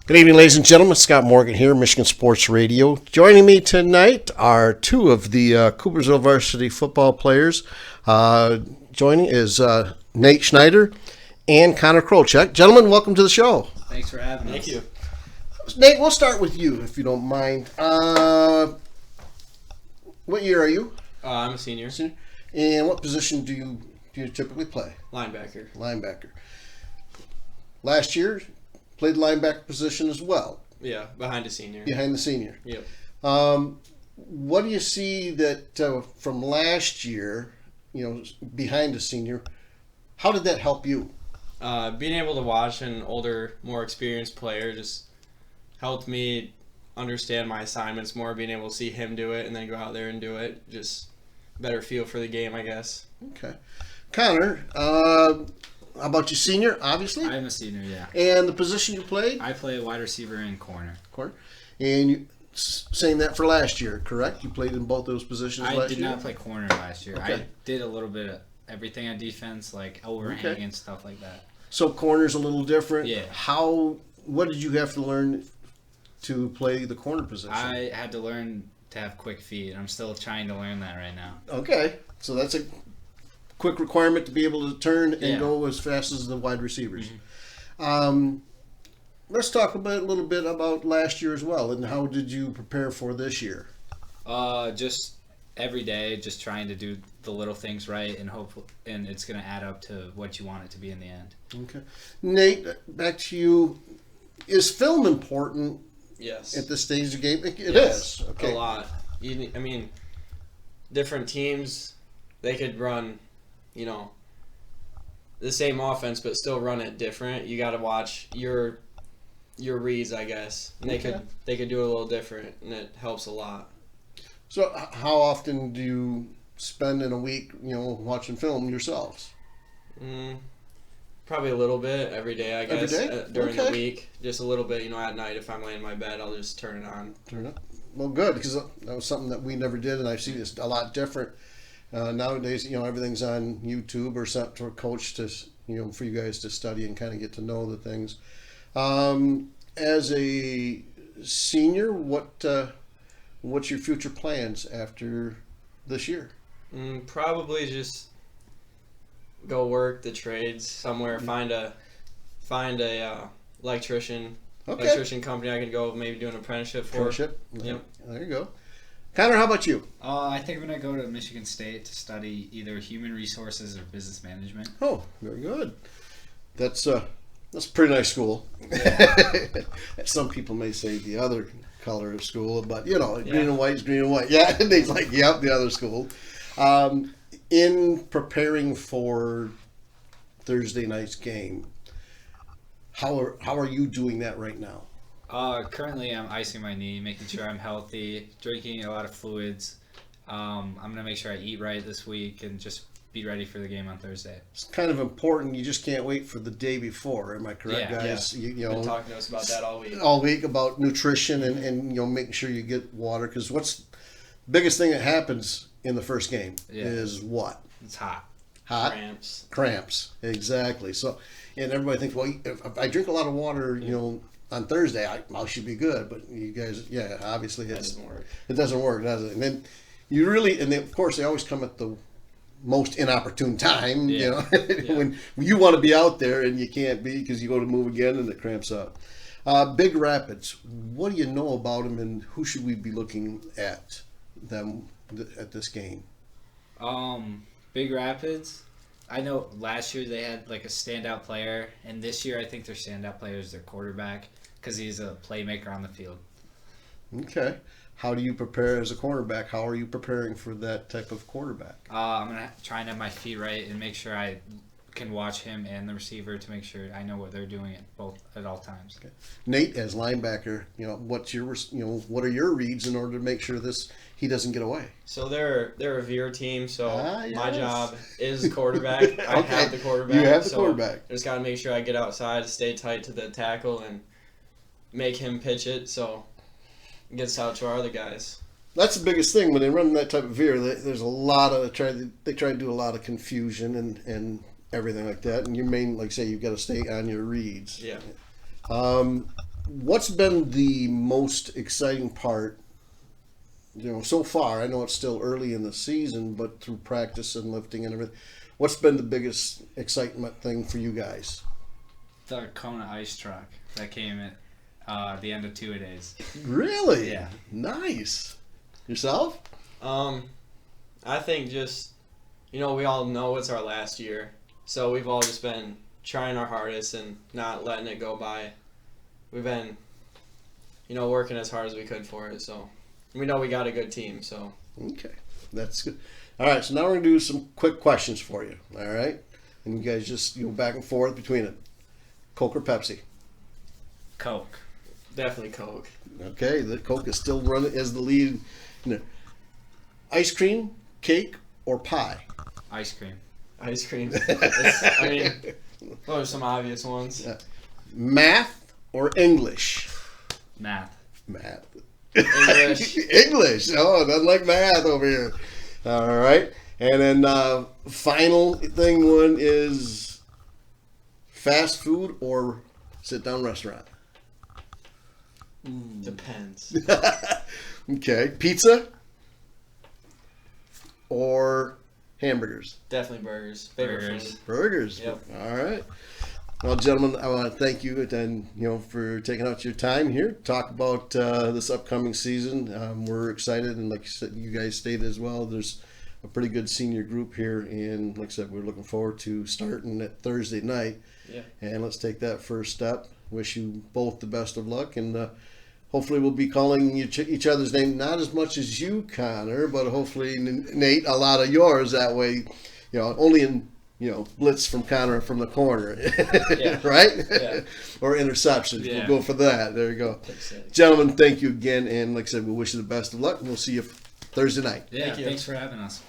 Good evening, ladies and gentlemen. Scott Morgan here, Michigan Sports Radio. Joining me tonight are two of the Coopersville varsity football players. Joining is Nate Schneider and Connor Krolchek. Gentlemen, welcome to the show. Thanks for having us. Thank you. Nate, we'll start with you, if you don't mind. What year are you? I'm a senior. And what position do you typically play? Linebacker. Last year, played linebacker position as well. Yeah, behind a senior. Behind the senior. Yep. What do you see that from last year, behind a senior, how did that help you? Being able to watch an older, more experienced player just helped me understand my assignments more, being able to see him do it and then go out there and do it. Just better feel for the game, I guess. Okay. Connor, how about you, senior, obviously? I'm a senior, yeah. And the position you played? I play wide receiver and corner. And you saying that for last year, correct? You played in both those positions last year? I did not play corner last year. Okay. I did a little bit of everything on defense, like overhang and stuff like that. So corner's a little different. Yeah. What did you have to learn to play the corner position? I had to learn to have quick feet. I'm still trying to learn that right now. Okay. So that's a quick requirement to be able to turn and go as fast as the wide receivers. Mm-hmm. Let's talk a little bit about last year as well, and how did you prepare for this year? Just every day, just trying to do the little things right, and it's going to add up to what you want it to be in the end. Okay. Nate, back to you. Is film important? Yes. At this stage of the game? It Yes, is. Okay. a lot. Different teams, they could run, the same offense, but still run it different. You got to watch your reads, I guess. And they could do it a little different, and it helps a lot. So how often do you spend in a week, watching film yourselves? Probably a little bit every day, I guess. Every day? During the week. Just a little bit, at night if I'm laying in my bed, I'll just turn it on. Well, good, because that was something that we never did, and I see this a lot different. Nowadays, everything's on YouTube or sent to a coach to, for you guys to study and kind of get to know the things. As a senior, what's your future plans after this year? Probably just go work the trades somewhere. Find a electrician company I can go maybe do an apprenticeship for. Yep. There you go. Connor, how about you? I think I'm going to go to Michigan State to study either human resources or business management. Oh, very good. That's a pretty nice school. Some people may say the other color of school, but green and white is green and white. Yeah, and they're like, yep, the other school. In preparing for Thursday night's game, how are you doing that right now? Currently, I'm icing my knee, making sure I'm healthy, drinking a lot of fluids. I'm going to make sure I eat right this week and just be ready for the game on Thursday. It's kind of important. You just can't wait for the day before. Am I correct, guys? Yeah. You've been talking to us about that all week. All week about nutrition and making sure you get water, because what's the biggest thing that happens in the first game is what? It's hot. Cramps. Exactly. So, and everybody thinks, well, if I drink a lot of water, on Thursday, I should be good. But you guys, obviously it doesn't work. It doesn't work, does it? And then of course, they always come at the most inopportune time, when you want to be out there and you can't be because you go to move again and it cramps up. Big Rapids, what do you know about them, and who should we be looking at them at this game? Big Rapids, I know last year they had like a standout player, and this year I think their standout player is their quarterback because he's a playmaker on the field. Okay. How do you prepare as a quarterback? How are you preparing for that type of quarterback? I'm going to try and have my feet right and make sure I can watch him and the receiver to make sure I know what they're doing at all times. Okay. Nate, as linebacker, what are your reads in order to make sure he doesn't get away? So they're a veer team, so my job is quarterback. I have the quarterback. You have the quarterback. I just got to make sure I get outside, stay tight to the tackle, and make him pitch it so it gets out to our other guys. That's the biggest thing when they run that type of veer. There's a lot of they try to do a lot of confusion and everything like that. And you like say, you've got to stay on your reads. Yeah. what's been the most exciting part, so far? I know it's still early in the season, but through practice and lifting and everything, what's been the biggest excitement thing for you guys? The Kona ice truck that came at the end of 2-a-days. Really? Yeah. Nice. Yourself? I think just, we all know it's our last year. So we've all just been trying our hardest and not letting it go by. We've been, working as hard as we could for it. So we know we got a good team. So Okay. That's good. All right. So now we're going to do some quick questions for you. All right. And you guys just go back and forth between it. Coke or Pepsi? Coke. definitely Coke. Okay. The Coke is still running as the lead. Ice cream, cake, or pie? Ice cream. Ice cream. Those are some obvious ones. Math or English? Math. Math. English. English. Oh, doesn't like math over here. All right. And then final thing one is fast food or sit down restaurant? Depends. Okay. Pizza or hamburgers? Definitely burgers. Favorite Burgers. food. Burgers. Yep. All right. Well, gentlemen, I want to thank you and for taking out your time here to talk about this upcoming season. We're excited, and like you said, you guys stated as well, there's a pretty good senior group here, and like I said, we're looking forward to starting at Thursday night. Yeah. And let's take that first step. Wish you both the best of luck, and hopefully we'll be calling each other's name, not as much as you, Connor, but hopefully, Nate, a lot of yours. That way, only in blitz from Connor from the corner, Yeah. right? Yeah. Or interceptions. Yeah. We'll go for that. There you go. Pick six. Gentlemen, thank you again. And like I said, we wish you the best of luck, and we'll see you Thursday night. Yeah, Thank you. thanks for having us.